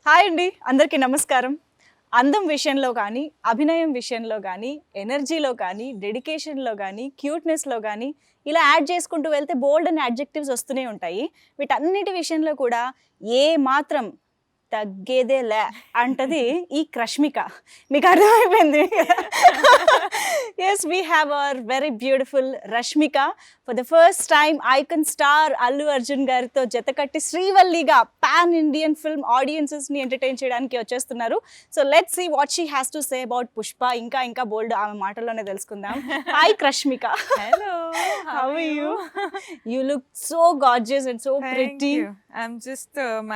Hi అండి, అందరికీ నమస్కారం. అందం విషయంలో కానీ, అభినయం విషయంలో కానీ, ఎనర్జీలో కానీ, డెడికేషన్‌లో కానీ, క్యూట్‌నెస్‌లో కానీ ఇలా యాడ్ చేసుకుంటూ వెళ్తే బోల్డ్ అని అడ్జెక్టివ్స్ వస్తూనే ఉంటాయి. వీటన్నిటి విషయంలో కూడా ఏ మాత్రం తగ్గేదేలే అంటది ఈ క్రష్మిక. మీకు అర్థమైపోయింది కదా? Yes, we have our very beautiful Rashmika. For the first time icon star Allu Arjun గారితో జతకట్టి శ్రీవల్లిగా పాన్ ఇండియన్ ఫిల్మ్ ఆడియన్సెస్ని ఎంటర్టైన్ చేయడానికి వచ్చేస్తున్నారు. So let's see what she has to say about Pushpa. ఇంకా బోల్డ్ ఆమె మాటల్లోనే తెలుసుకుందాం. Hi Crushmika. Hello, How are you? You look so gorgeous and so Thank pretty. you. I'm just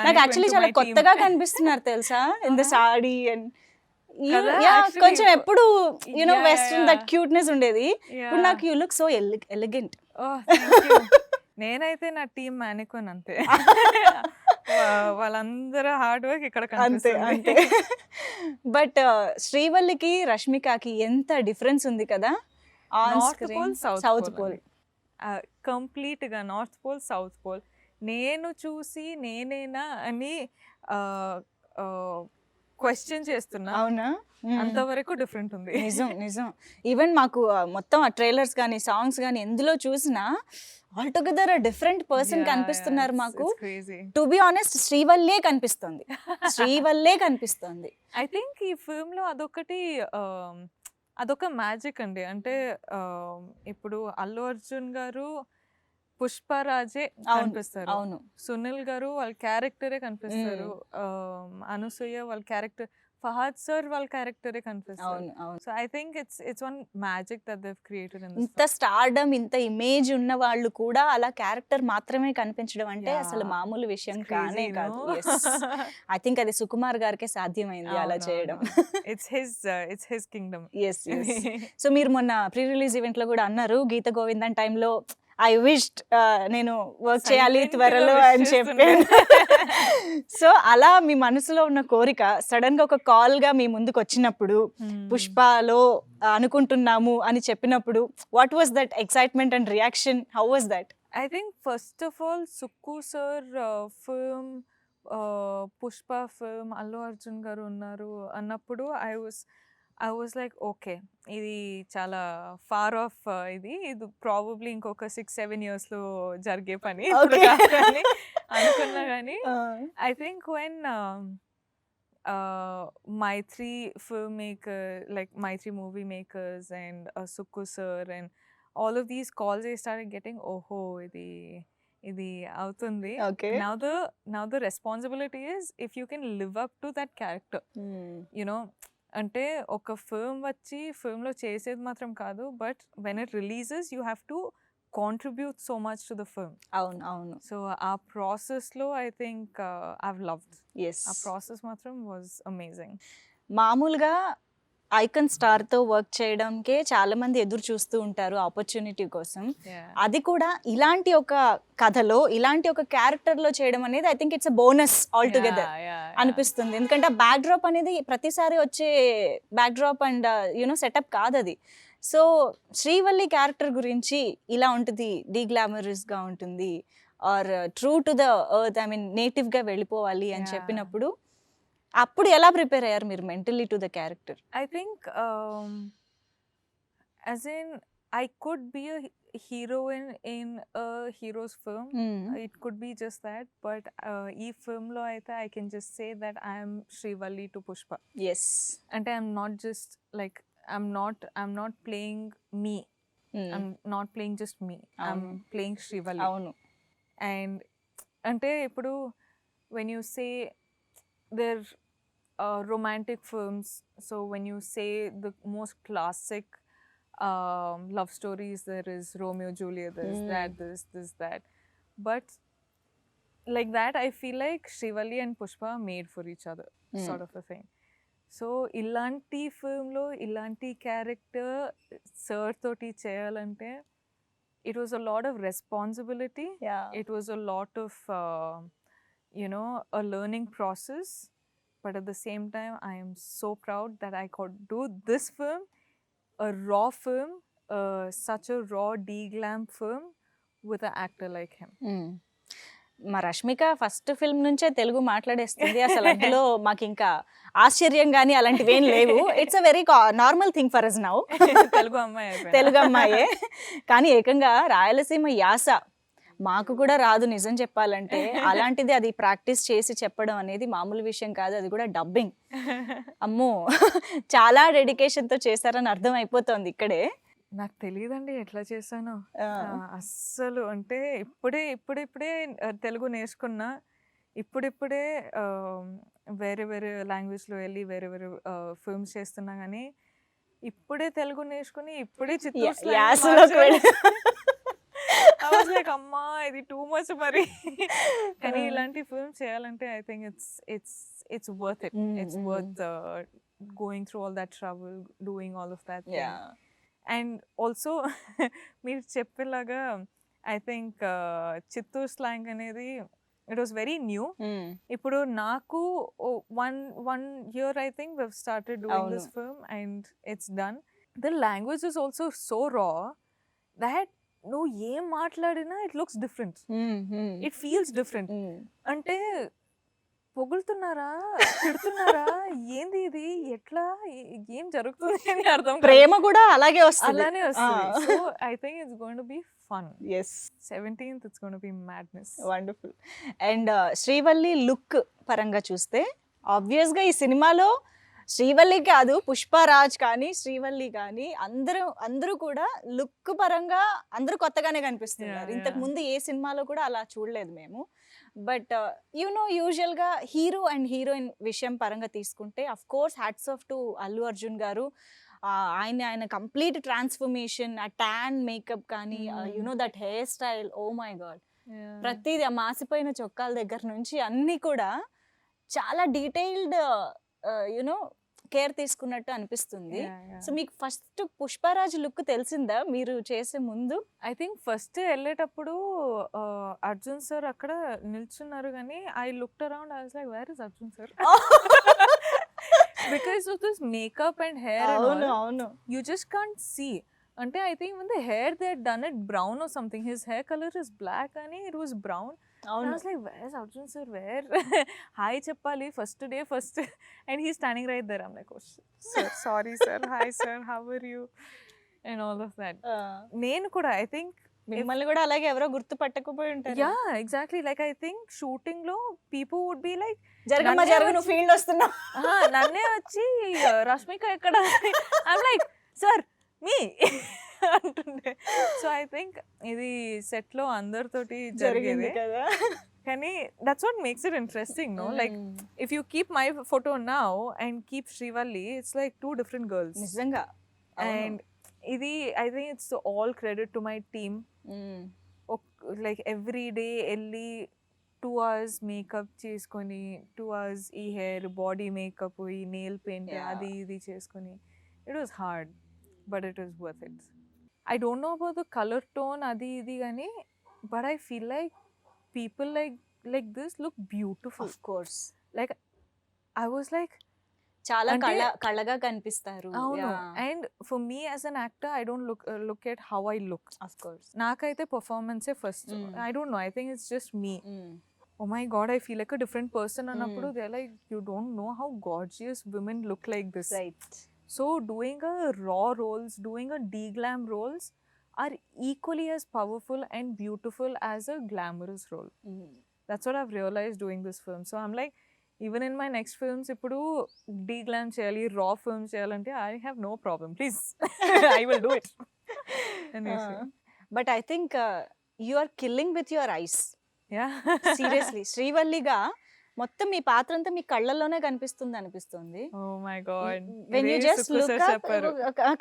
నాకు యాక్చువల్లీ చాలా కొత్తగా కనిపిస్తున్నారు తెలుసా, ఇన్ ద సాడీ అండ్ కదా, యా actually కొంచెం ఎప్పుడు you know Yeah, western yeah. That cuteness ఉండేది. ఇప్పుడు Yeah. నాకు you look so elegant. Oh, thank you. నేనైతే నా టీం మానికోన్ అంతే. వాళ్ళందరూ హార్డ్ వర్క్ ఇక్కడ అంతే కనిపిస్తుంది. బట్ శ్రీవల్లికి రష్మికకి ఎంత డిఫరెన్స్ ఉంది కదా on North screen. Pole, South south Pole pole. Complete గా నార్త్ పోల్ సౌత్ పోల్ నేను చూసి నేనేనా అని క్వశ్చన్ చేస్తున్నా. అవునా? అంతవరకు డిఫరెంట్ ఉంది. నిజం. ఈవెన్ మాకు మొత్తం ఆ ట్రైలర్స్ కానీ సాంగ్స్ కానీ ఎందులో చూసినా ఆల్ టుగెదర్ డిఫరెంట్ పర్సన్ కనిపిస్తున్నారు మాకు. టు బి ఆనెస్ట్ శ్రీవల్లే కనిపిస్తుంది. ఐ థింక్ ఈ ఫిల్మ్ లో అదొక మ్యాజిక్ అండి. అంటే ఇప్పుడు అల్లు అర్జున్ గారు పుష్పరాజే కనిపిస్తారు, అవును. సునీల్ గారు వాళ్ళ క్యారెక్టరే కనిపిస్తారు, అనసూయ వాళ్ళ క్యారెక్టర్, ఫహాద్ సార్ వాళ్ళ క్యారెక్టరే కనిపిస్తారు. అవును. So I think it's one magic that they created in ఇంత స్టార్డమ్, ఇంత ఇమేజ్ ఉన్న వాళ్ళు కూడా అలా క్యారెక్టర్ మాత్రమే కనిపించడం అంటే అసలు మామూలు విషయం కానే కాదు. ఐ థింక్ అది సుకుమార్ గారికే సాధ్యమైంది అలా చేయడం. It's his kingdom. Yes. So మీరు మొన్న ప్రీ రిలీజ్ ఈవెంట్ లో కూడా అన్నారు, గీత గోవిందన్ టైంలో ఐ విష్డ్ నేను వర్క్ చేయాలి త్వరలో అని చెప్పాను. సో అలా మీ మనసులో ఉన్న కోరిక సడన్ గా ఒక కాల్ గా మీ ముందుకు వచ్చినప్పుడు, పుష్పలో అనుకుంటున్నాము అని చెప్పినప్పుడు, what was that excitement and reaction? How was that? I think first of all, Sukku sir film, Pushpa film, Allu Arjun గారు ఉన్నారు అన్నప్పుడు ఐ వాజ్ లైక్ ఓకే, ఇది చాలా ఫార్ ఆఫ్, ఇది ప్రాబబ్లీ ఇంకొక 6-7 years లో జరిగే పని ఇప్పుడు కాదు అని అనుకున్నా. కానీ I think when Maitri filmmaker, like Maitri movie makers and Sukku sir and all of these calls I started getting, ఇది అవుతుంది. Okay. Now the responsibility is if you can live up to that character, you know. అంటే ఒక film వచ్చి ఫిల్మ్లో చేసేది మాత్రం కాదు, but when it releases you have to contribute so much to the film. అవును. So ఆ ప్రాసెస్లో I think I've loved. Yes. ఆ ప్రాసెస్ మాత్రం వాజ్ అమేజింగ్. మామూలుగా ఐకాన్ స్టార్ తో వర్క్ చేయడంకే చాలా మంది ఎదురు చూస్తూ ఉంటారు ఆపర్చునిటీ కోసం. అది కూడా ఇలాంటి ఒక కథలో, ఇలాంటి ఒక క్యారెక్టర్ లో చేయడం అనేది I think it's a bonus all together అనిపిస్తుంది. ఎందుకంటే ఆ బ్యాక్ డ్రాప్ అనేది ప్రతిసారి వచ్చే back drop and you know setup కాదు అది. సో శ్రీవల్లి క్యారెక్టర్ గురించి ఇలా ఉంటుంది, డీగ్లామరస్ గా ఉంటుంది, or true to the earth, I mean native గా వెళ్ళిపోవాలి అని చెప్పినప్పుడు అప్పుడు ఎలా ప్రిపేర్ అయ్యారు మీరు mentally to the character? I think as in I could be a heroine in a hero's film. It could be just that, but ee film lo aithe I can just say that I am Srivalli to Pushpa. Yes. And I'm not just like I'm not playing me. I'm not playing just me. I'm playing Srivalli. అవును. And ante ippudu when you say they're romantic films, so when you say the most classic love stories, there is Romeo Juliet, there is that, but like that I feel like Srivalli and Pushpa are made for each other, sort of a thing. So ilanti film lo ilanti character sir toti cheyalante it was a lot of responsibility. It was a lot of a learning process. But at the same time, I am so proud that I could do this film, a raw film, such a raw D-glam film with an actor like him. మా Rashmika first film నుంచే తెలుగు మాట్లాడేస్తుంది. అసలు అందులో మాకు ఇంకా ఆశ్చర్యం గానీ అలాంటివి ఏం లేవు. It's a very normal thing for us now. Telugu అమ్మాయి అయిపోయినా. తెలుగు అమ్మాయే. కానీ ఏకంగా రాయలసీమ యాస మాకు కూడా రాదు నిజం చెప్పాలంటే. అలాంటిది అది ప్రాక్టీస్ చేసి చెప్పడం అనేది మామూలు విషయం కాదు. అది కూడా డబ్బింగ్. అమ్మో! చాలా డెడికేషన్‌తో చేశారని అర్థం అయిపోతోంది ఇక్కడే. నాకు తెలియదండి ఎట్లా చేశానో. ఆ! అస్సలు అంటే ఇప్పుడిప్పుడే తెలుగు నేర్చుకున్నా. ఇప్పుడిప్పుడే వేరే వేరే లాంగ్వేజ్‌లో వెళ్ళి వేరే వేరే ఫిల్మ్స్ చేస్తున్నా గానీ, ఇప్పుడే తెలుగు నేర్చుకుని ఇప్పుడే చిత్తూరు స్లాంగ్ యాసలోకి వెళ్ళి ఐ వాస్ లైక్ అమ్మా ఇది టూ మచ్ మరి. కానీ ఇలాంటి ఫిల్మ్స్ చేయాలంటే I think it's worth it. It's worth going through all that trouble, doing all of that thing. Yeah! And also మీరు చెప్పేలాగా ఐ థింక్ చిత్తూరు స్లాంగ్ అనేది ఇట్ వాస్ వెరీ న్యూ. ఇప్పుడు నాకు one year I think we've started doing this అవును. film and it's done. The language is also so raw that నువ్వు ఏం మాట్లాడినా it looks different. It feels different. అంటే పొగుడుతున్నారా, తిడుతున్నారా, ఏంది ఇది, ఎట్లా, ఏం జరుగుతుంది అని అర్థం కాదు. ప్రేమ కూడా అలాగే వస్తది. అలానే వస్తుంది. So I think it's going to be fun. Yes. 17th it's going to be madness. Wonderful. And Srivalli look పరంగా చూస్తే ఆబ్వియస్‌గా ఈ సినిమాలో శ్రీవల్లి కాదు, పుష్పరాజ్ కానీ, శ్రీవల్లి కానీ అందరూ కూడా లుక్ పరంగా అందరూ కొత్తగానే కనిపిస్తున్నారు. Yeah, ఇంతకు yeah. ముందు ఏ సినిమాలో కూడా అలా చూడలేదు మేము. బట్ యూజువల్‌గా హీరో అండ్ హీరోయిన్ విషయం పరంగా తీసుకుంటే of course hats off to Allu Arjun garu. ఆయన కంప్లీట్ ట్రాన్స్ఫర్మేషన్, ఆ టాన్ మేకప్ కానీ, that hair style, oh my God! ప్రతిదీ ఆ మాసిపోయిన చొక్కాల దగ్గర నుంచి అన్నీ కూడా చాలా డీటెయిల్డ్ కేర్ తీసుకున్నట్టు అనిపిస్తుంది. సో మీకు ఫస్ట్ పుష్పరాజ్ లుక్ తెలిసిందా మీరు చేసే ముందు? ఐ థింక్ ఫస్ట్ వెళ్ళేటప్పుడు అర్జున్ సార్ అక్కడ నిల్చున్నారు కానీ I looked around, I was like where is Arjun sir? Because of this makeup and hair and అవును, ఆల్ అవును. you just can't see. అంటే I think when the hair they had done it brown or something, his hair color is black and it was brown. And I అవును. was like, where's Arjun sir? Where? Hi Chappali, first day, first. And he's standing right there. I'm like, oh sir, sorry sir, hi sir, how are you? And all of that. నేను కూడా I think మిమ్మల్ని కూడా అలాగే ఎవరో గుర్తు పట్టకపోయి ఉంటారు. yeah, exactly. Like I think shooting లో people would be like, జరగమ్మ నన్నే జరుగు, నువ్వు ఫీల్డ్ వస్తున్నావు. నన్నే వచ్చి రష్మిక ఎక్కడ? ఐమ్ లైక్ సార్ మీ అంటుండే. సో ఐ థింక్ ఇది సెట్ లో అందరితోటి జరిగింది జరిగేది. కదా. కానీ that's what makes it interesting, no? Like if you keep my photo now and keep Srivalli, it's like two different girls. నిజంగా. అండ్ ఇది I think it's all credit to my team. Like every day వెళ్ళి 2 hours makeup చేసుకొని, 2 hours ఈ హెయిర్, body makeup, ఈ nail paint, Yeah. అది ఇది చేసుకొని, it was hard but it was worth it. I don't know about the colour tone అది ఇది కానీ, but I feel like people like this look beautiful. Of course. Like I was like చాలా అంటే కళగా కనిపిస్తారు. అవును. And for me as an actor I don't look at how I look. Of course. నాకైతే పర్ఫార్మెన్సే first. I don't know, I think it's just me. Oh my god, I feel like a different person. Annappudu they're like, you don't know how gorgeous women look like this. Right. So doing a raw roles, doing a de-glam roles are equally as powerful and beautiful as a glamorous role. That's what I've realized doing this film. So I'm like, even in my next films, ippudu de-glam cheyali, raw films cheyalante, I have no problem. Please, I will do it. But I think you are killing with your eyes. Yeah. Seriously శ్రీవల్లిగా మొత్తం మీ పాత్ర అంతా మీ కళ్ళల్లోనే కనిపిస్తుంది అనిపిస్తుంది. Oh my god. When you ఇదే just Sukku look sir చెప్పారు.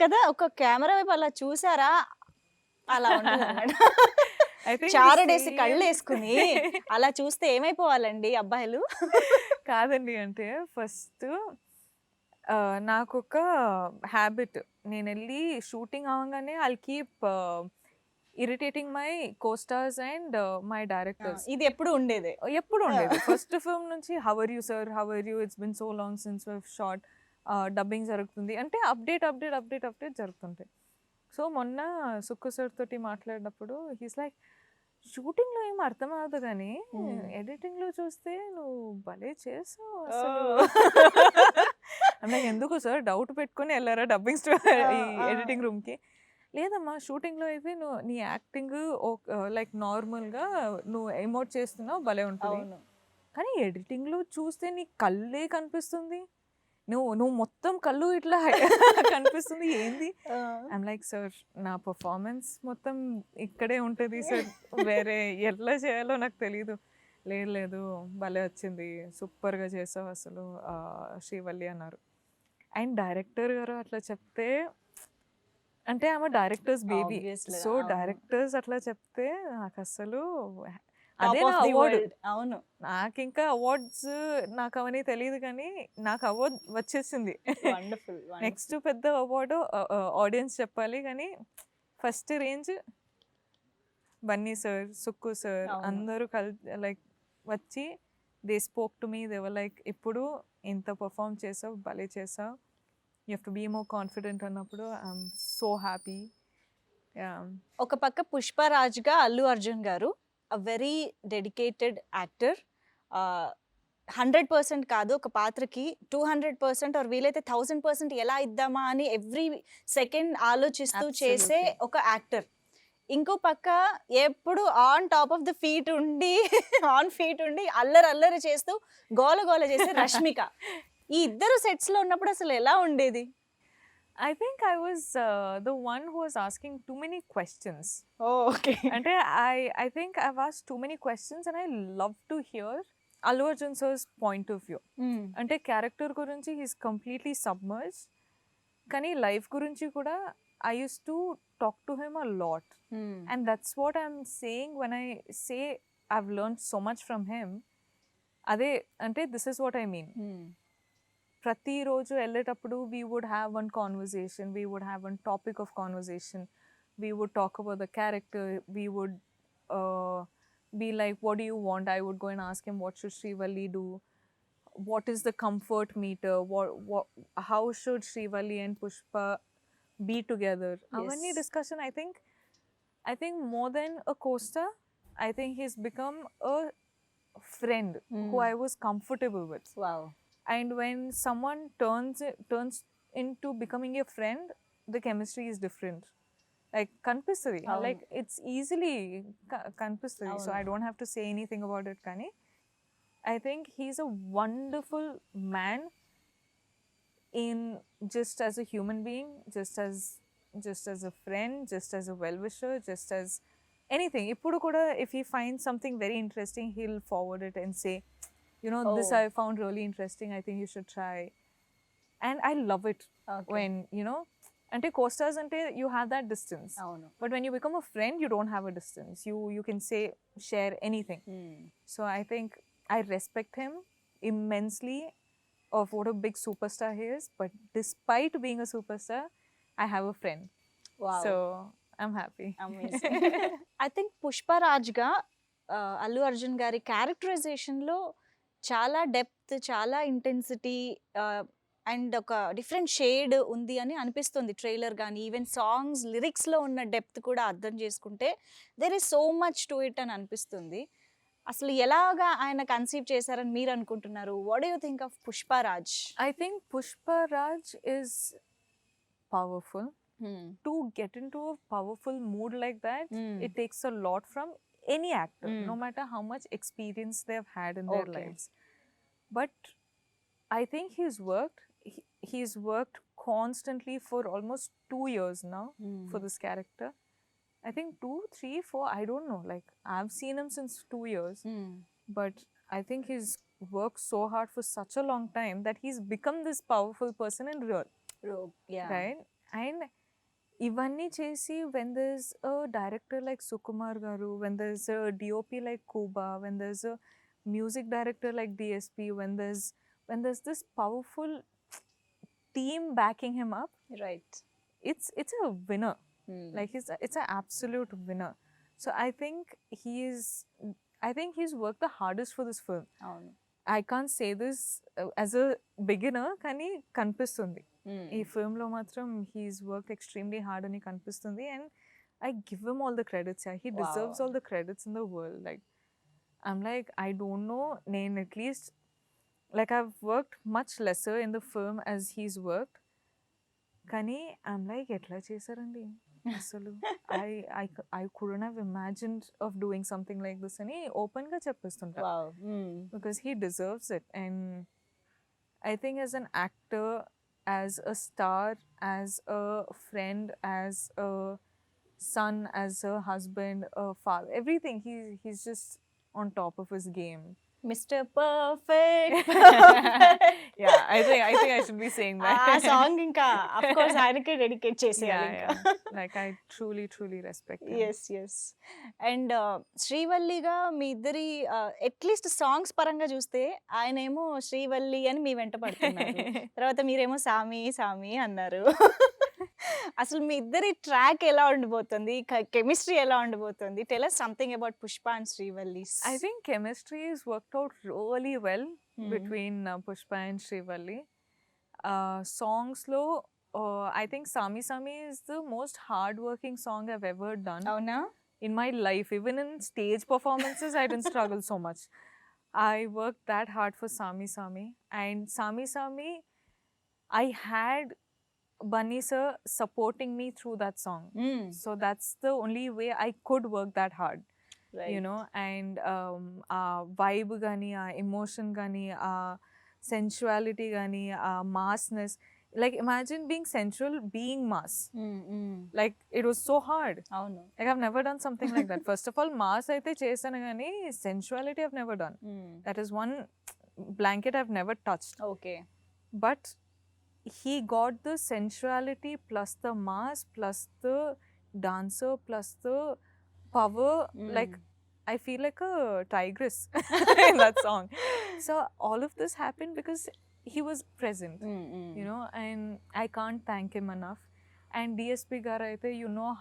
కదా, ఒక కెమెరా వైపు అలా చూసారా, అలా ఉంటుంది అన్నమాట. I think చారడేసి the కళ్ళు same- వేసుకుని అలా చూస్తే ఏమైపోవాలండి అబ్బాయిలు? కాదండి, అంటే ఫస్ట్ నాకు ఒక హ్యాబిట్, నేను వెళ్ళి షూటింగ్ అవ్వగానే I keep irritating my costars and my directors. ఇది ఎప్పుడు ఉండేదే. ఎప్పుడు ఉండేది. ఫస్ట్ ఫిల్మ్ నుంచి how are you sir, how are you, it's been so long since we shot, dubbing జరుగుతుంది అంటే అప్డేట్ జరుగుతుంటాయి. సో మొన్న సుక్కు సార్ తోటి మాట్లాడినప్పుడు హీస్ లైక్, షూటింగ్‌లో ఏం అర్థం అవ్వదు గానీ, హ్మ్. ఎడిటింగ్‌లో చూస్తే నువ్వు భలే చేసావు అసలు. ఓహ్! నాకు ఎందుకో సార్ డౌట్ పెట్టుకొని ఎళ్లారా డబ్బింగ్ ఈ ఆ! ఎడిటింగ్ రూమ్‌కి. లేదమ్మా షూటింగ్‌లో అయితే నీ యాక్టింగ్ లైక్ నార్మల్‌గా నువ్వు ఎమోట్ చేస్తున్నావు భలే ఉంటది. అవును. కానీ ఎడిటింగ్‌లో చూస్తే నీ కళ్ళే కనిపిస్తుంది. నువ్వు మొత్తం కళ్ళు ఇట్లా కనిపిస్తుంది ఏంది? ఆ! ఐయామ్ లైక్ సార్ నా పర్ఫార్మెన్స్ మొత్తం ఇక్కడే ఉంటది సార్. వేరే ఎట్లా చేయాలో నాకు తెలీదు. లేదు లేదు భలే వచ్చింది. సూపర్‌గా చేసావు అసలు శ్రీవల్లి అన్నారు. అండ్ డైరెక్టర్ గారు అట్లా చెప్తే అంటే ఆమె డైరెక్టర్స్ బేబీ. ఆబ్వియస్‌లీ. సో అవును. డైరెక్టర్స్ అట్లా చెప్తే నాకసలు అదే టాప్ నా ఆఫ్ ది అవార్డు. వరల్డ్. అవును. నాకింకా అవార్డ్స్ నాకవన్నీ తెలీదు కానీ నాకు అవార్డ్ వచ్చేసింది. వండర్‌ఫుల్. వండర్‌ఫుల్. నెక్స్ట్ పెద్ద అవార్డు ఆడియన్స్ చెప్పాలి కానీ first range Bunny sir, Sukku sir అవును. అందరూ లైక్ వచ్చి they spoke to me. They were like ఇప్పుడు ఇంత పర్ఫామ్ చేసావు భలే చేసావు. You have to be more confident అన్నప్పుడు ఐఎమ్ సో హ్యాపీ. ఒక పక్క 'పుష్పరాజ్‌గా' అల్లు అర్జున్ గారు వెరీ డెడికేటెడ్ యాక్టర్. 100% కాదు ఒక పాత్రకి 200% ఆర్ వీలైతే 1000% ఎలా ఇద్దామా అని ఎవ్రీ సెకండ్ ఆలోచిస్తూ చేసే Absolutely. ఒక యాక్టర్. ఇంకో పక్క ఎప్పుడు on top of the feet ఉండి అల్లరి అల్లరి చేస్తూ గోల గోల చేసే రష్మిక. ఈ ఇద్దరు సెట్స్‌లో ఉన్నప్పుడు అసలు ఎలా ఉండేది? I think I was the one who was asking too many questions. Okay. అంటే I think I've asked too many questions and I love to hear Allu Arjun sir's point of view. అంటే character గురించి he's completely submerged. కానీ life గురించి కూడా I use to talk to him a lot. And that's what I'm saying when I say I've learn so much from him. అదే అంటే this is what I mean. ప్రతిరోజు వెళ్ళేటప్పుడు we would have one conversation, we would have one topic of conversation, we would talk about the character, we would be like, what do you want? I would go and ask him, what should Srivalli do? What is the comfort meter? How should Srivalli and Pushpa be together? Avanni Yes. discussion, I think more than a co-star, I think he's become a friend who I was comfortable with. Wow. And when someone turns into becoming a friend, the chemistry is different. Like కనిపిస్తుంది, అవును. Like it's easily కనిపిస్తుంది. So అవును. I don't have to say anything about it. కానీ I think he's a wonderful man in just as a human being, just as a friend, just as a well wisher, just as anything. ఇప్పుడు కూడా if he find something very interesting he'll forward it and say, this I found really interesting, I think you should try. And I love it when అంటే co-stars అంటే you have that distance, అవును. but when you become a friend you don't have a distance. You can say share anything. So I think I respect him immensely of what a big superstar he is, but despite being a superstar I have a friend. Wow. So I'm happy. Amazing. I think పుష్పరాజ్‌గా అల్లు అర్జున్ గారి క్యారెక్టరైజేషన్‌లో చాలా depth, చాలా intensity and ఒక different shade ఉంది అని అనిపిస్తుంది. Trailer గానీ, ఈవెన్ సాంగ్స్ లిరిక్స్‌లో ఉన్న డెప్త్ కూడా అర్థం చేసుకుంటే there is so much to it అని అనిపిస్తుంది. అసలు ఎలాగా ఆయన కన్సీవ్ చేశారని మీరు అనుకుంటున్నారు? What do you think of Pushparaj? I think Pushpa Raj is powerful. To get into a powerful mood like that, it takes a lot from any actor, no matter how much experience they've had in their Okay. lives. But I think he's worked constantly for almost 2 years now for this character. I think 2, 3, 4, I don't know. Like I've seen him since 2 years, but I think he's worked so hard for such a long time that he's become this powerful person in real. Right? And ఇవన్నీ చేసి when there's a director like Sukumar Garu, when there's a DOP like Kuba, when there's a music director like DSP, when there's this powerful team backing him up, right. it's a winner. Like it's an absolute winner. So I think he's worked the hardest for this film. అవును. I can't say this as a beginner, కానీ కనిపిస్తుంది ఈ ఫిల్మ్లో మాత్రం he's work extremely hard అని కనిపిస్తుంది. And I give him all the credits. Yeah, he deserves Wow. all the credits in the world. Like, I'm like, I don't know. Nain at least, like, I've worked much lesser in the film as he's worked. Kani, I'm like, etla chesarandi. Asalu, I couldn't have imagined of doing something like this. Ani open ga cheppestunta. Wow. Because he deserves it. And I think as an actor, as a star, as a friend, as a son, as a husband, a father, everything, he's just on top of his game. Mister perfect. Yeah, I think I should be saying that. ఆ song ఇంకా of course ఆయనకే dedicate చేసేయాలి Yeah, ఇంకా. yeah. Like, I truly respect him. Yes. And శ్రీవల్లిగా మీ ఇద్దరి at least songs పరంగా చూస్తే ఆయనేమో శ్రీవల్లి అని మీ వెంట పడుతున్నారు, తర్వాత మీరేమో సామి సామి అన్నారు. అసలు మీ ఇద్దరి ట్రాక్ ఎలా ఉండబోతుంది, కెమిస్ట్రీ ఎలా ఉండబోతుంది? Tell us something about Pushpa and Srivalli. I think chemistry is worked out really well between Pushpa and Srivalli. Songs lo, I think Sami Sami is the most hard-working song I've ever done అవునా? in my life. Even in stage performances, I didn't struggle so much. I worked that hard for Sami Sami. And Sami Sami, I had Bunny sir supporting me through that song. So that's the only way I could work that hard. You know, and vibe gani, emotion gani, sensuality gani, massness. Like, imagine being sensual, being mass. Like, it was so hard. అవును. Like, I've never done something like that. First of all, mass aithe chesanu gani, sensuality I've never done. That is one blanket I've never touched. Okay. But he got the sensuality plus the mass plus the dancer plus the power. Like, I feel like a tigress in that song. So all of this happened because he was present, you know, and I can't thank him enough. And DSP garu aithe, you know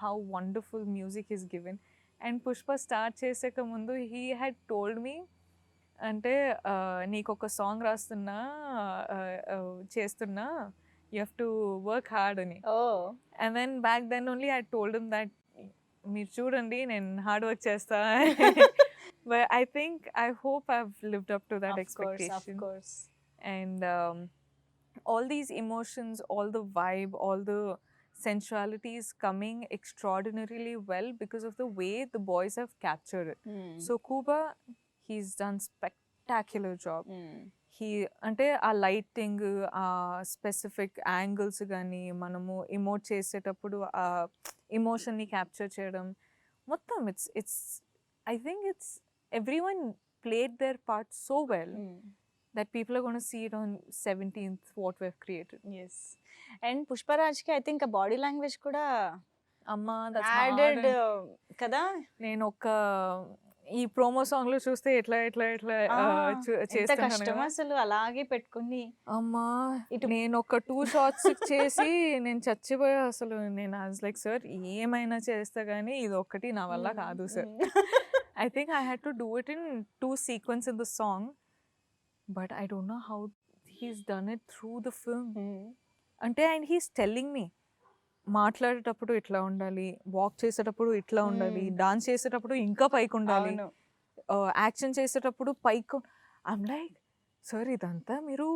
how wonderful music is given. And Pushpa start cheseka mundu, he had told me, అంటే నీకు ఒక song రాస్తున్నా చేస్తున్నా, you have to work hard అని. And then back then only I told him that మీరు చూడండి నేను hard work చేస్తా. But I think I hope I have lived up to that expectation. And all these emotions, all the vibe, all the sensuality is coming extraordinarily well because of the way the boys have captured it. So Kuba, he's done spectacular job. He అంటే ఆ lighting, ఆ specific angles కానీ మనము emote చేసేటప్పుడు ఆ ఎమోషన్ని capture చేయడం మొత్తం, it's I think it's everyone played their part so well that people are going to see it on 17th what we've created. Yes. And పుష్పరాజ్కి ఐ థింక్ బాడీ లాంగ్వేజ్ కూడా అమ్మా added కదా. నేను ఒక ఈ ప్రోమో సాంగ్ లో చూస్తే ఎట్లా కష్టం అసలు అలాగే పెట్టుకుని. అమ్మా నేను ఒక 2 షాట్స్ చేసి నేను చచ్చిపోయా అసలు. నేను లైక్ సార్ ఏమైనా చేస్తా కానీ ఇది ఒక్కటి నా వల్ల కాదు sir. I think I had to do it in 2 sequence in the song, but I don't know how he's done it through the film. అంటే అండ్ హీస్ టెల్లింగ్ మీ మాట్లాడేటప్పుడు ఇట్లా ఉండాలి, వాక్ చేసేటప్పుడు ఇట్లా ఉండాలి, డాన్స్ చేసేటప్పుడు ఇంకా పైకి ఉండాలి, యాక్షన్ చేసేటప్పుడు పైకి. ఐమ్ లైక్ సార్ ఇదంతా మీరు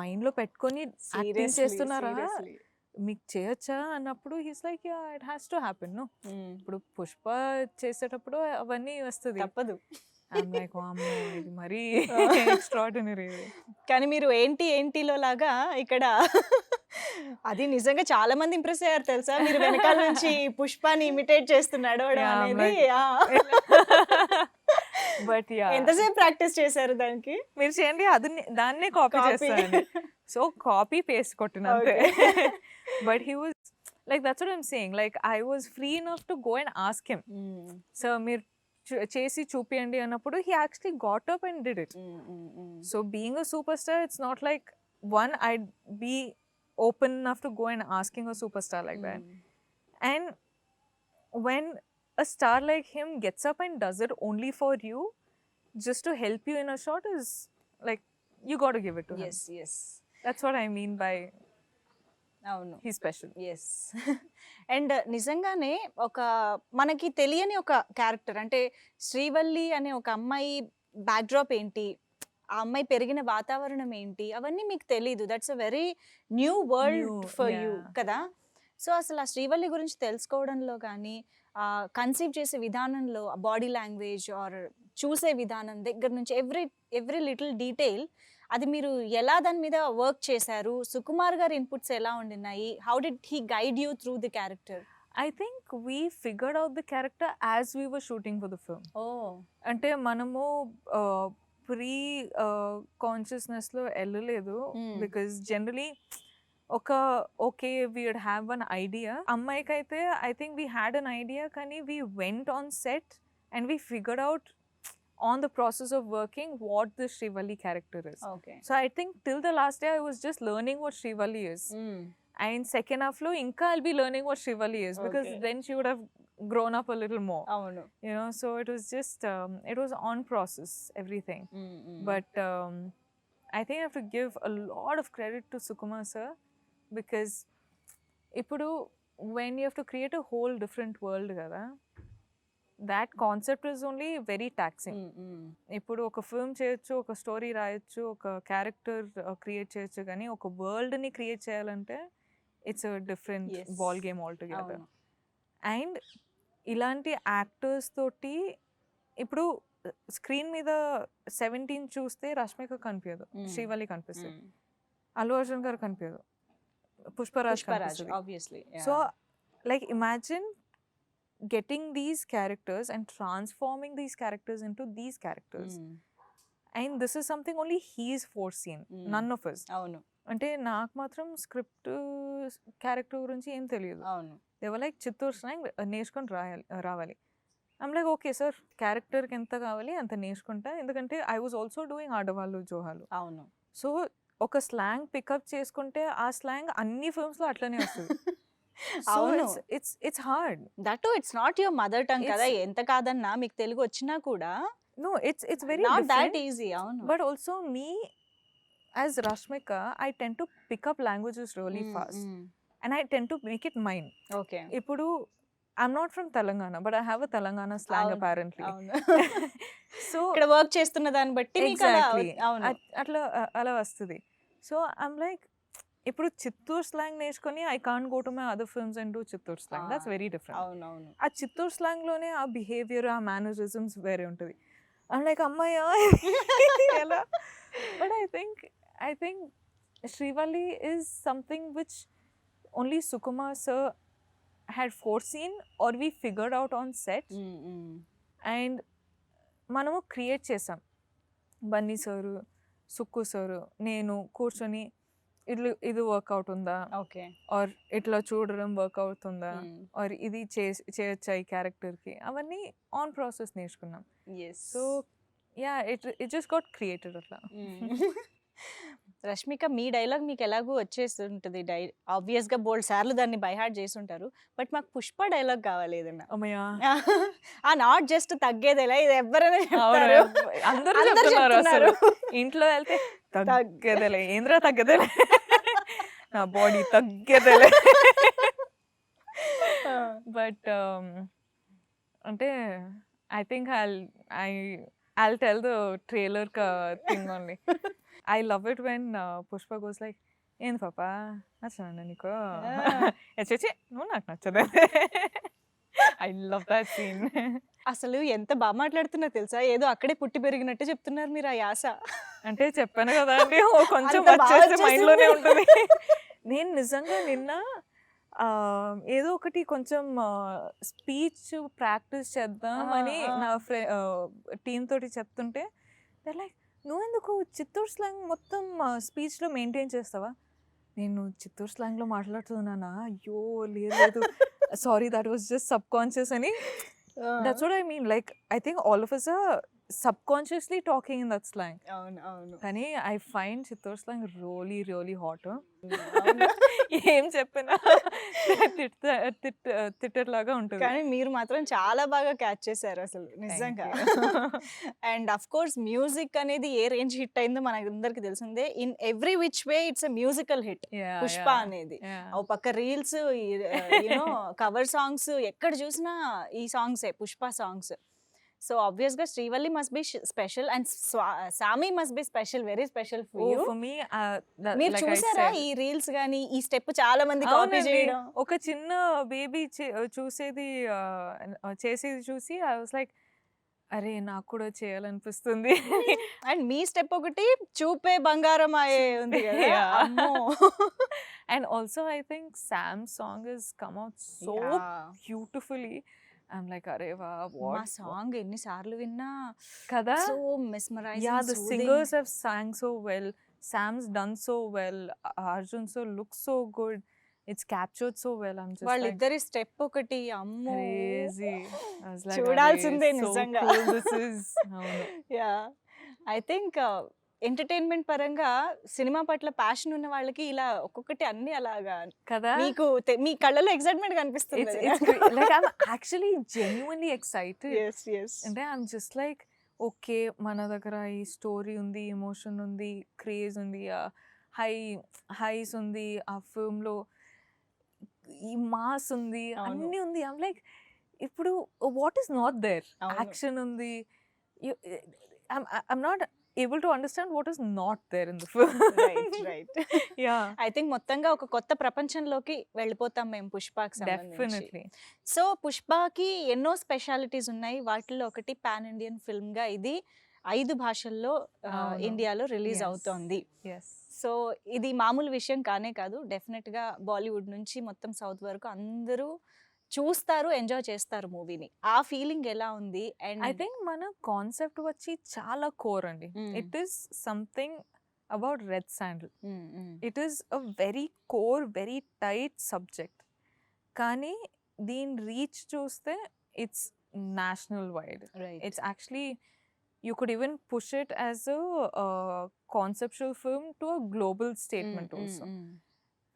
మైండ్లో పెట్టుకొని యాక్టింగ్ చేస్తున్నారా, మీకు చేయొచ్చా అన్నప్పుడు he's like yeah it has to happen. No ఇప్పుడు పుష్ప చేసేటప్పుడు అవన్నీ వస్తుంది, తప్పదు. ఐమ్ లైక్ అమ్మో ఇది మరీ ఎక్స్ట్రాడినరీ. కానీ మీరు ఏంటిలో లాగా ఇక్కడ అది నిజంగా చాలా మంది ఇంప్రెస్ అయ్యారు తెలుసా, మీరు వెనకాల నుంచి పుష్పాని ఇమిటేట్ చేస్తున్నాడు అనేది. బట్ ఎంతసేపు ప్రాక్టీస్ చేశారు దానికి? మీరు చేయండి, అది దాన్నే కాపీ చేస్తాను. సో కాపీ పేస్ట్ కొట్టినంతే. But he was like that's what I'm saying, like I was free enough to go and ask him, so మీరు చేసి చూపియండి అన్నప్పుడు he actually got up and did it. So being a superstar, it's not like one I'd be open enough to go and asking a superstar like that. And when a star like him gets up and does it only for you, just to help you in a shot, is like you got to give it to him. Yes. That's what I mean by అవును. He special. Yes. And నిజంగానే ఒక మనకి తెలియని ఒక character అంటే శ్రీవల్లి అనే ఒక అమ్మాయి బ్యాక్‌డ్రాప్ ఏంటి? ఆ అమ్మాయి పెరిగిన వాతావరణం ఏంటి? అవన్నీ మీకు తెలీదు. That's a very new world New, for you yeah. కదా! సో, అసలు ఆ శ్రీవల్లి గురించి తెలుసుకోవడంలో గానీ, కన్సీవ్ చేసే విధానంలో బాడీ లాంగ్వేజ్ ఆర్ చూసే విధానం దగ్గర నుంచి ఎవ్రీ లిటిల్ డీటెయిల్ అది మీరు ఎలా దాని మీద వర్క్ చేశారు? సుకుమార్ గారి ఇన్‌పుట్స్ ఎలా ఉండినాయి? How did he guide you through the character? I think we figured out the character as we were shooting for the film. ఓహ్! అంటే మనము ప్రీ కాన్షియస్నెస్లో వెళ్ళలేదు. Hmm. Because generally okay we would have one idea. అమ్మాయికైతే I think we had an idea, కానీ we went on set and we figured out on the process of working what the Srivalli character is. Okay. So I think till the last day I was just learning what Srivalli is. And second half lo inka I'll be learning what Shrivalli is, because Okay. then she would have grown up a little more, అవును. you know. So it was just it was on process, everything. But I think I have to give a lot of credit to Sukumar sir, because ipudu when you have to create a whole different world kada, that concept is only very taxing. ఇప్పుడు ఒక film చేయొచ్చు, ఒక story రాయొచ్చు, ఒక character create చేయొచ్చు, కానీ ఒక వరల్డ్ని create చేయాలంటే it's a different Yes. Ball game all together. అవును. అండ్ ఇలాంటి యాక్టర్స్ తోటి ఇప్పుడు స్క్రీన్ మీద 17 చూస్తే రష్మిక కనిపించదు, శ్రీవల్లి కనిపిస్తుంది, అల్లు అర్జున్ గారు కనిపించదు, పుష్పరాజ్ పుష్పరాజ్ కనిపిస్తుంది. Obviously. So like imagine getting these characters and transforming these characters into these characters. And this is something only he's foreseen, none of us. అవును. అంటే నాకు మాత్రం స్క్రిప్ట్ క్యారెక్టర్ గురించి ఏం తెలియదు. అవును. దేవర్ లైక్ చిత్తూరు స్లాంగ్ నేర్చుకొని రావాలి. ఐమ్ లైక్ ఓకే సార్, క్యారెక్టర్కి ఎంత కావాలి అంత నేర్చుకుంటా, ఎందుకంటే ఐ వాజ్ ఆల్సో డూయింగ్ ఆడవాళ్ళు జోహాలు. అవును. సో ఒక స్లాంగ్ పికప్ చేసుకుంటే ఆ స్లాంగ్ అన్ని ఫిల్మ్స్లో అట్లనే వస్తుంది. సో అవును. It's hard. That it's not your mother tongue కదా! It's- ఎంత కాదన్నా మీకు తెలుగు వచ్చినా కూడా No, it's very not different. That easy. అవును. But also me as Rashmika, I tend to pick up languages really fast, and I tend to make it mine. Okay. Ippudu I'm not from Telangana, but I have a Telangana slang అవును. apparently. అవును. So ఇక్కడ work చేస్తున్న దాన్ని బట్టి మీకు అలా exactly అవును. అట్లా అలా వస్తుంది. సో I'm like, ఇప్పుడు చిత్తూరు స్లాంగ్ నేర్చుకొని I can't go to my other films and do Chittoor slang. That's very different. అవునవును. ఆ చిత్తూరు స్లాంగ్లోనే ఆ బిహేవియర్, ఆ మేనరిజమ్స్ వేరే ఉంటుంది. I'm like, అమ్మాయ్యా ఎలా? But I think Shrivalli is something which only Sukumar sir had foreseen or we figured out on set, and మనము create చేసాం. Bunny sir, Sukku sir, నేను కూర్చొని ఇది వర్కౌట్ ఉందా, ఓకే. ఆర్ ఇట్లా చూడడం వర్క్ అవుతుందా, ఆర్ ఇది చేయొచ్చా ఈ క్యారెక్టర్కి, అవన్నీ ఆన్ ప్రాసెస్ నేర్చుకున్నాం. Yes. So yeah it just got created అట్లా. రష్మిక, మీ డైలాగ్ మీకు ఎలాగూ వచ్చేసి ఉంటుంది. ఆబ్వియస్గా బోల్డ్ సార్లు దాన్ని బై హార్ట్ చేసి ఉంటారు. బట్ మాకు పుష్ప డైలాగ్ కావాలి ఏదన్నా. అమ్మయ్యా, నాట్ జస్ట్ తగ్గేదేలా, ఇది ఎవరైనా అవును, చెప్తారు. అందరూ అందరూ చెప్తున్నారు అసలు. చెప్తున్నారు. ఇంట్లో వెళ్తే తగ్గేదేలే, ఏంద్రా తగ్గదేలే, నా బాడీ తగ్గేదేలే. బట్ అంటే I think I'll tell the trailer thing only. I love it when Pushpa goes like, ఏంది పాపా నచ్చనా నీకు, చచ్చి నువ్వు నాకు నచ్చదే. I love that scene. అసలు ఎంత బాగా మాట్లాడుతున్నా తెలుసా, ఏదో అక్కడే పుట్టి పెరిగినట్టు చెప్తున్నారు మీరు ఆ యాస. అంటే చెప్పాను కదా అండి, కొంచెం అంత బాగా వచ్చేస్తే మైండ్లోనే వచ్చేసింది. ఉంటుంది. నేను నిజంగా నిన్న ఏదో ఒకటి కొంచెం స్పీచ్ ప్రాక్టీస్ చేద్దామని నా టీమ్ తోటి చెప్తుంటే దే లైక్, నువ్వెందుకు చిత్తూరు స్లాంగ్ మొత్తం స్పీచ్లో మెయింటైన్ చేస్తావా? నేను చిత్తూరు స్లాంగ్లో మాట్లాడుతున్నానా? అయ్యో లేదు, sorry, that was just subconscious అని. That's what I mean. Like I think all of us are subconsciously talking in that slang. అవును అవును కానీ I find Chittoor slang really hot. అవును ఏం చెప్పినా తిట్టేలాగా ఉంటుంది. కానీ మీరు మాత్రం చాలా బాగా క్యాచ్ చేశారు అసలు నిజంగా. అండ్ అఫ్ కోర్స్ మ్యూజిక్ అనేది ఏ రేంజ్ హిట్ అయిందో మనందరికి తెలిసిందే. In every which way it's a musical hit Pushpa అనేది. ఓ పక్క రీల్స్, యూనో కవర్ సాంగ్స్, ఎక్కడ చూసినా ఈ సాంగ్సే పుష్ప సాంగ్స్. సో ఆబ్వియస్ గా Srivalli must be special and Sami must be special, very special for you. For me, మీరు like I చూసారా said, ఈ రీల్స్ గానీ ఈ స్టెప్ చాలా మంది కాపీ అవునండి. చేయడం? ఒక చిన్న బేబీ చూసేది చేసేది చూసి ఐ వాస్ లైక్, అరే నాకు కూడా చేయాలనిపిస్తుంది. అండ్ మీ స్టెప్ ఒకటి చూపే బంగారం అయ్యే ఉంది కదా. Yeah. అమ్మో. And also I think Sam's song has come out so Yeah. beautifully. I'm like, అరే వా, మా what సాంగ్ ఎన్నిసార్లు విన్నా కదా. So Yeah, mesmerising, the singers have sang so well. Sam's done so well. Arjun so looks so good. It's captured so well. I'm just like వాళ్ళిద్దరి step ఒకటి అమ్మో crazy. I was like, చూడాల్సిందే "Arey, so నిజంగా." cool this is. అవును. Yeah I think entertainment పరంగా cinema పట్ల passion ఉన్న వాళ్ళకి ఇలా ఒక్కొక్కటి అన్ని అలాగా కదా. మీకు మీ కళ్ళలో ఎక్సైట్మెంట్ కనిపిస్తుంది. It's great. Like I'm actually genuinely excited. Yes yes అంటే ఐఎమ్ జస్ట్ లైక్, ఓకే మన దగ్గర ఈ స్టోరీ ఉంది, ఎమోషన్ ఉంది, క్రేజ్ ఉంది, హైస్ ఉంది, ఆ ఫిల్మ్లో ఈ మాస్ ఉంది, అవును. అన్నీ ఉంది. ఐమ్ లైక్, ఇప్పుడు వాట్ ఈస్ నాట్ దేర్? అవును. యాక్షన్ ఉంది. I'm not able to understand what is not there in the film. Right right yeah, I think మొత్తంగా ఒక కొత్త ప్రపంచంలోకి వెళ్ళిపోతాం మేము పుష్పకి సంబంధించి. డెఫినెట్లీ. సో పుష్పకి ఎన్నో స్పెషాలిటీస్ ఉన్నాయి. వాటిల్లో ఒకటి పాన్ ఇండియన్ ఫిల్మ్ గా ఇది 5 భాషల్లో అవును. ఇండియాలో రిలీజ్ Yes. అవుతోంది. ఎస్. సో ఇది మామూలు విషయం కానే కాదు. డెఫినెట్ గా బాలీవుడ్ నుంచి మొత్తం సౌత్ వరకు అందరూ చూస్తారు, ఎంజాయ్ చేస్తారు మూవీని. ఆ ఫీలింగ్ ఎలా ఉంది? అండ్ ఐ థింక్ మన కాన్సెప్ట్ వచ్చి చాలా కోర్ అండి. It is something about red sandal. It is a very core, very tight subject. కానీ దీని రీచ్ చూస్తే it's national wide. It's actually, you could even push it as a conceptual film to a global statement also.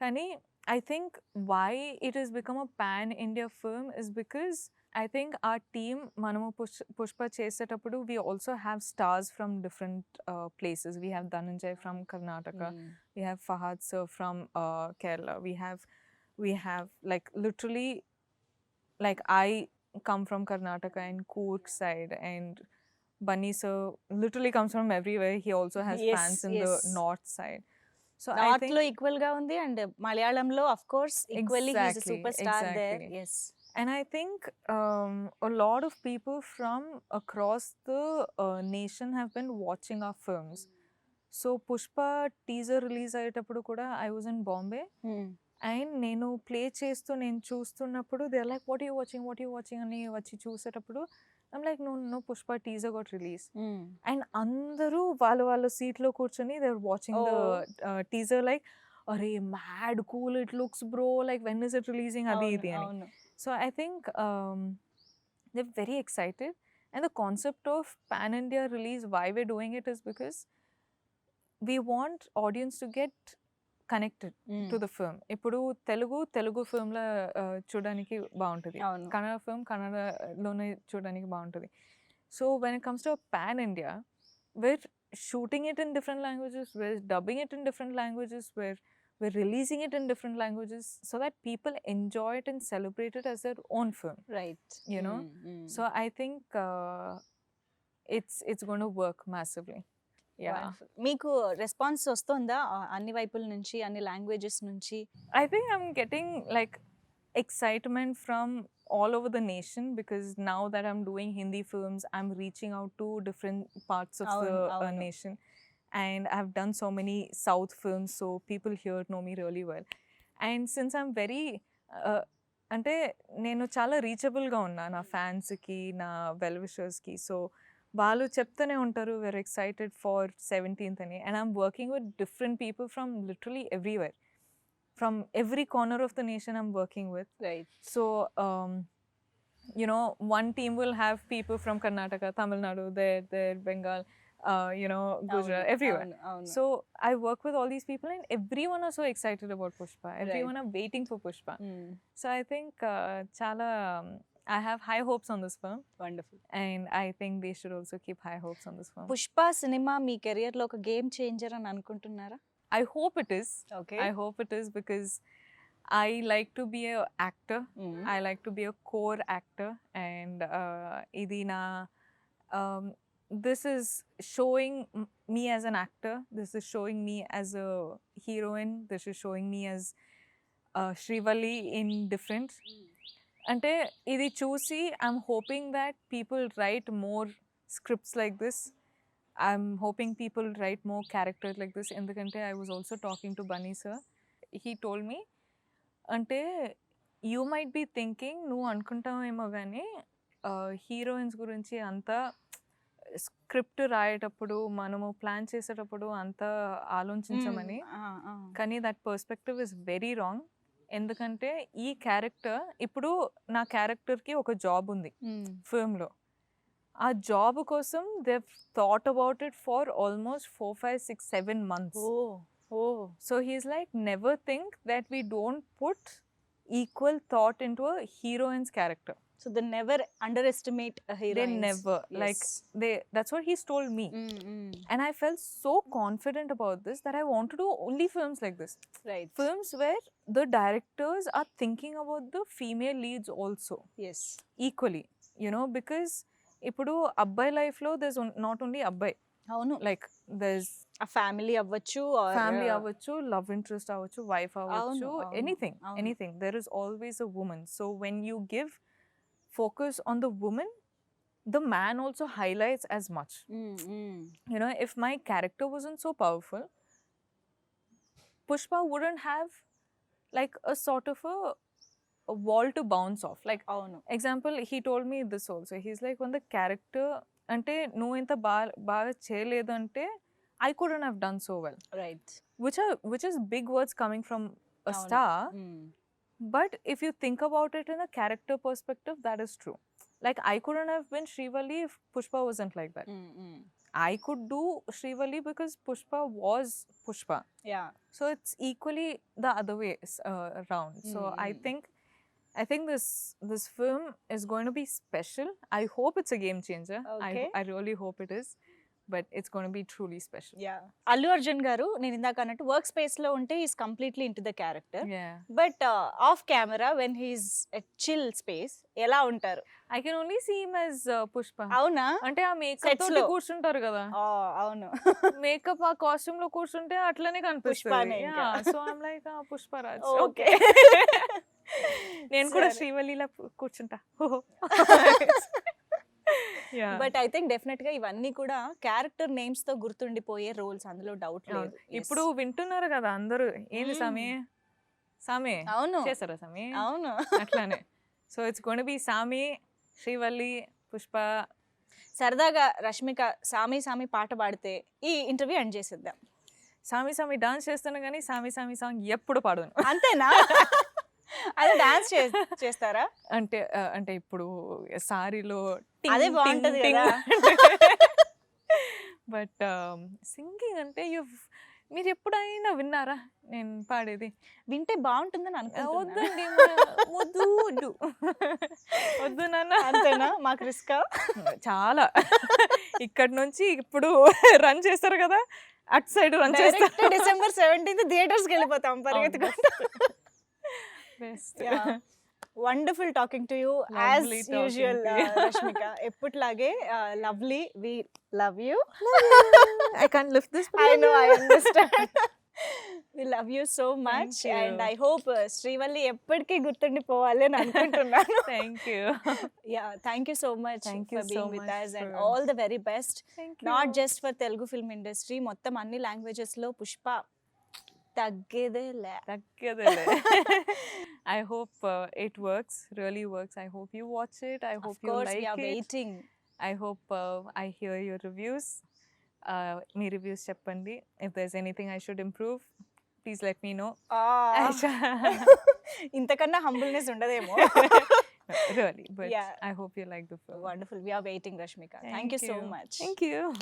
Kani, I think why it has become a pan-India film is because I think our team, Manamu Pushpa Chesetappudu, we also have stars from different places. We have Dhananjay from Karnataka. We have Fahad sir from Kerala. We have like literally, like I come from Karnataka and Coorg side, and Bunny sir literally comes from everywhere. He also has Yes, fans in yes. the north side. So I north think, లో equal గా ఉంది and మలయాళంలో of course equally he is Exactly, superstar there. exactly. Yes and I think a lot of people from across the nation have been watching our films. So Pushpa teaser release అయ్యేటప్పుడు కూడా I was in Bombay, and నేను play చేస్తూ నేను చూస్తున్నప్పుడు they are like, what you watching అని వచ్చి చూసేటప్పుడు I'm like, no Pushpa teaser got release. And అందరూ వాళ్ళ సీట్లో కూర్చొని they are watching the teaser like, అరే mad cool it looks bro, like when is it releasing, అది ఇది అని. అవును so I think they are very excited. And the concept of pan India release, why we're doing it is because we want audience to get connected to the film. ఇప్పుడు తెలుగు ఫిల్మ్లో చూడడానికి బాగుంటుంది, అవును Kannada film కన్నడలోనే చూడడానికి బాగుంటుంది. So when it comes to pan India, we're shooting it in different languages, we're dubbing it in different languages, we're releasing it in different languages so that people enjoy it and celebrate it as their own film, right. you know. So I think it's going to work massively. Yeah. మీకు response వస్తుందా అన్ని వైపుల నుంచి, అన్ని languages నుంచి? I think I'm getting like excitement from all over the nation, because now that I'm doing Hindi films, I'm reaching out to different parts of the అవును. nation, and I've done so many South films, so people here know me really well. And since I'm very అంటే నేను చాలా రీచబుల్గా ఉన్నా నా ఫ్యాన్స్కి, నా well విషర్స్కి. So వాళ్ళు చెప్తూనే ఉంటారు, we're excited for 17th అని. And I'm working with different people from literally everywhere. From every corner of the nation I'm working with. Right. So you know, one team will have people from Karnataka, Tamil Nadu, there, Bengal, Gujarat, everywhere. So I work with all these people, and everyone are so excited about Pushpa. Everyone are waiting for Pushpa. So I think chala I have high hopes on this film, wonderful. and I think they should also keep high hopes on this film. Pushpa cinema me career లో ఒక game changer అని అనుకుంటున్నారా? I hope it is. Okay. I hope it is, because I like to be a actor. I like to be a core actor, and idi na this is showing me as an actor. This is showing me as a heroine. This is showing me as Srivalli in different. Ante idi chusi I'm hoping that people write more scripts like this. I'm hoping people write more characters like this. Endukante I was also talking to Bunny sir. He told me, అంటే you might be thinking, నువ్వు అనుకుంటావేమో కానీ heroines గురించి అంతా script రాయేటప్పుడు మనము plan చేసేటప్పుడు అంతా ఆలోచించమని. కానీ that perspective is very wrong. ఎందుకంటే ఈ క్యారెక్టర్, ఇప్పుడు నా క్యారెక్టర్కి ఒక జాబ్ ఉంది ఫిల్మ్లో. ఆ జాబ్ కోసం they thought about it for almost 4, 5, 6, 7 months. So he's like, never think that we don't put equal thought into a heroine's character. So they never underestimate a heroine. They never. Yes. Like that's what he's told me. And I felt so confident about this that I want to do only films like this. Right. Films where the directors are thinking about the female leads also. Yes. Equally. You know, because ipudu abbai life lo there's not only abbai. అవును. Like there's a family అవ్వచ్చు, family అవ్వచ్చు, love interest అవ్వచ్చు, wife అవ్వచ్చు, anything. There is always a woman. So when you give focus on the woman, the man also highlights as much. You know, if my character wasn't so powerful, Pushpa wouldn't have like a sort of a wall to bounce off. Like, అవును. example, he told me this also. He's like, when the character, అంటే నువ్వు ఇంత బాగా చేయలేదు అంటే I couldn't have done so well. Right. Which is big words coming from a star. But if you think about it in a character perspective, that is true. Like, I couldn't have been Srivalli if Pushpa wasn't like that. I could do Srivalli because Pushpa was Pushpa. Yeah. So it's equally the other way around. So I think this film is going to be special. I hope it's a game changer. Okay. I really hope it is. But it's going to be truly special. Yeah. Allu Arjun గారు, నేను ఇందాక అన్నట్టు work space లో ఉంటే is completely into the character. Yeah. But of camera when he's at chill space ఎలా ఉంటారు? I can only see him as Pushpa. అవునా? అంటే ఆ మేకప్ తోటి కూర్చుంటారు కదా. అవును. మేకప్ ఆ కాస్ట్యూమ్ లో కూర్చుంటే అట్లనే కనిపిస్తుంది. So I'm like Pushparaj. Okay. నేను కూడా శ్రీవల్లిలా కూర్చుంటా. బట్ ఐ థింక్ డెఫినెట్ గా ఇవన్నీ కూడా క్యారెక్టర్ నేమ్స్ తో గుర్తుండిపోయే రోల్స్, అందులో డౌట్ లేదు. ఇప్పుడు వింటున్నారు కదా అందరూ, ఏంది సామి అవును చేస్తారా సామి? అవును, అట్లానే. So it's gonna be Saami, Srivalli, Pushpa. సరదాగా రష్మిక సామి సామి పాట పాడితే ఈ ఇంటర్వ్యూ ఎండ్ చేసేద్దాం. సామి సామి డాన్స్ చేస్తాను కానీ సామి సామి సాంగ్ ఎప్పుడు పాడను. అంతేనా? అదే డాన్స్ చేస్తారా? అంటే ఇప్పుడు సారీలో అదే బాగుంటది కదా. బట్ సింగింగ్ అంటే మీరు ఎప్పుడైనా విన్నారా నేను పాడేది? వింటే బాగుంటుందని అనుకుంటున్నా. వద్దండి, వద్దు నాన్న. అంతేనా? మాకు రిస్క్ చాలా. ఇక్కడ నుంచి ఇప్పుడు రన్ చేస్తారు కదా, అటు సైడ్ రన్ చేస్తారు. December 17th థియేటర్స్కి వెళ్ళిపోతాం పరిగెత్తుకుంటూ. Best. Wonderful talking to you as usual Rashmika. ఎప్పటిలాగే lovely. We love you. I can't lift this. I know, I understand. We love you so much. And I hope Srivalli ఎప్పటికీ గుర్తుండిపోవాలి అని అనుకుంటున్నాను. Thank you. Yeah, thank you so much for being with us and for all the very best. Thank you. Not just for Telugu film industry, మొత్తం అన్ని languages లో పుష్ప తగ్గేదేలే. I hope it works, really works. I hope you watch it. I hope you like it. We are waiting. I hope I hear your reviews. Me reviews చెప్పండి. If there's anything I should improve, please let me know. ఇంతకన్నా humbleness ఉండదేమో. Really, but Yeah. I hope you like the film. Wonderful. We are waiting, Rashmika. Thank you so much. Thank you.